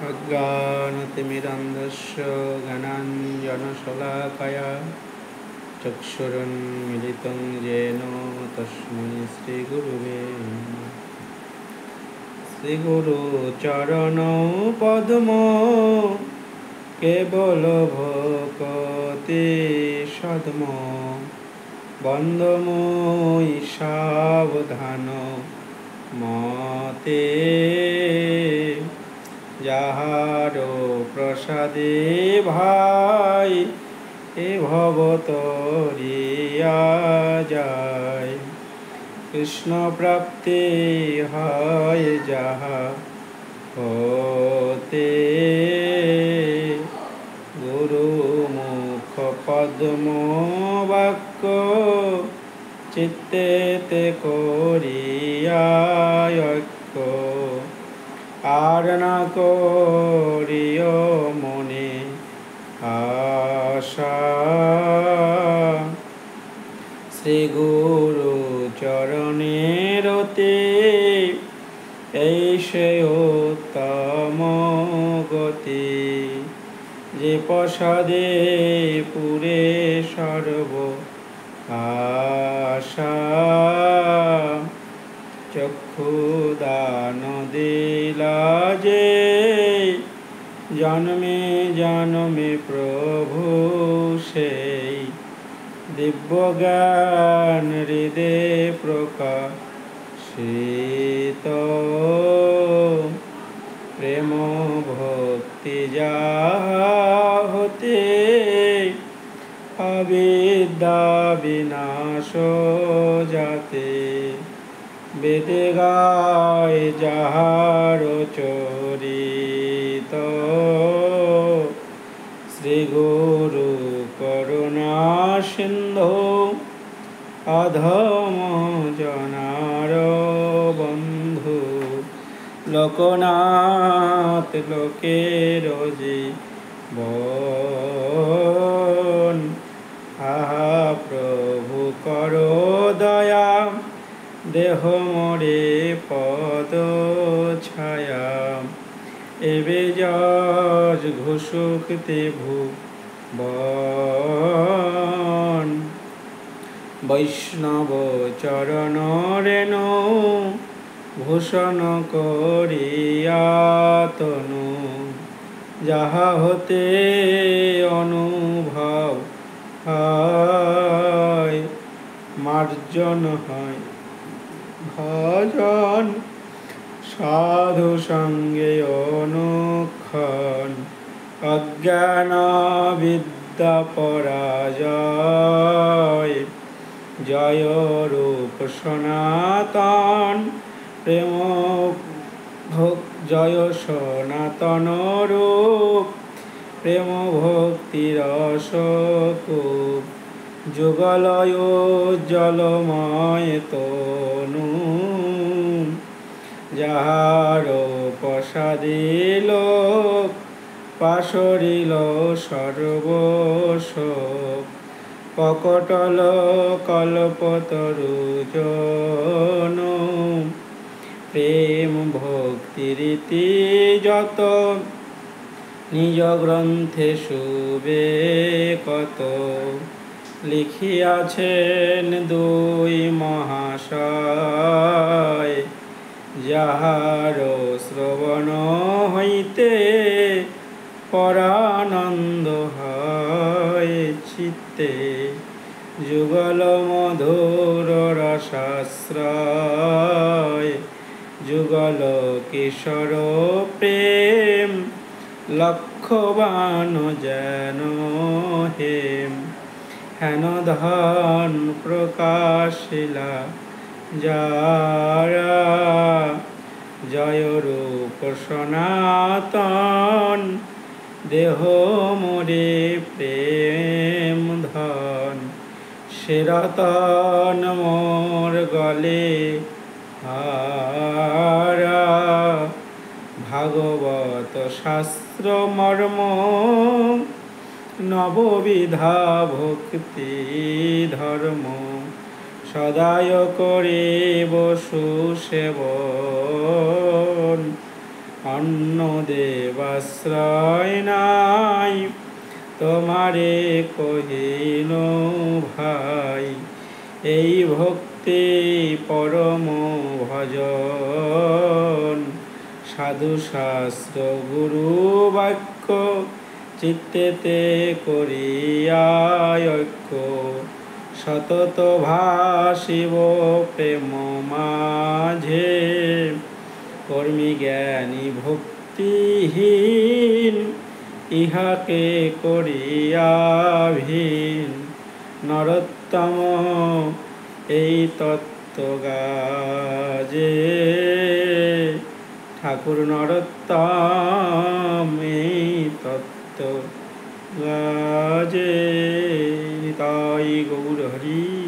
अज्ञानतिमिरान्धस्य ज्ञानाञ्जनशलाकया चक्षुरुन्मिलितं येन तस्मै श्रीगुरुवे नमः। श्रीगुरुचरणौ पद्मो केवलभक्ति सद्मो बन्धमोहि सावधान मते যাহারো প্রসাদে ভাই এ ভবতরিয়া যায় কৃষ্ণ প্রাপ্তি হয় যাহা হতে গুরু মুখ পদ্ম বাক্য চিত্তেতে করিয়া ঐক্য আর না করিও মনে আশা শ্রী গুরু চরণেরতে এই সে উত্তম গতি যে প্রসাদে পুরে সর্ব আশা চক্ষুদান দিলা যে জন্মে জন্মে প্রভু সেই দিব্য জ্ঞান হৃদে প্রকাশিত প্রেম ভক্তি যাহা হতে অবিদ্যা বিনাশ যাতে বেদে গায় যাহার চরিত শ্রী গুরু করুণা সিন্ধু অধম জনার বন্ধু লোকনাথ লোকের জীবন আহা প্রভু কর দয়া দেহ মোরে পদ ছায়া এবে যশ ঘোষক তে ভুবন বৈষ্ণব চরণ রেণু ভূষণ করিয়া তনু যাহা হতে অনুভব হয় মার্জন হয় ভজন সাধু সঙ্গে অনুক্ষণ অজ্ঞান বিদ্যা পরাজয় জয় রূপ সনাতন প্রেম জয় সনাতন রূপ প্রেম ভক্তি রসকূপ যুগলয় জলময় তনু যাহার প্রসাদিল পাশরিল সর্বশোক ককটল কল্পতরু জন প্রেম ভক্তি রীতি যত নিজ গ্রন্থে শুবে কত লিখিয়াছেন দুই মহাশয় যাহার শ্রবণ হইতে পরানন্দ হয় চিত্তে যুগল মধুর রসাশ্রয় যুগল কিশোর প্রেম লক্ষবান যেন হেম হেন ধন প্রকাশিলা যারা জয় রূপ সনাতন দেহ মোরে প্রেম ধন শিরতন মোর গলে হারা ভাগবত শাস্ত্র মর্ম নববিধা ভক্তি ধর্ম সদায় করে বসু সেবন অন্য দেবাশ্রয় নাই, তোমারে কহিল ভাই। এই ভক্তি পরম ভজন, সাধু শাস্ত্র গুরু বাক্য, চিত্তেতে করিয়া ঐক্য। সতত ভাসিব প্রেম মাঝে, কর্মী জ্ঞানী ভক্তিহীন, ইহাকে করিয়া ভিন। নরোত্তম এই তত্ত্ব গাজে, ঠাকুর নরোত্তম এই তত্ত্ব গাজে। নিতাই গৌর হরি।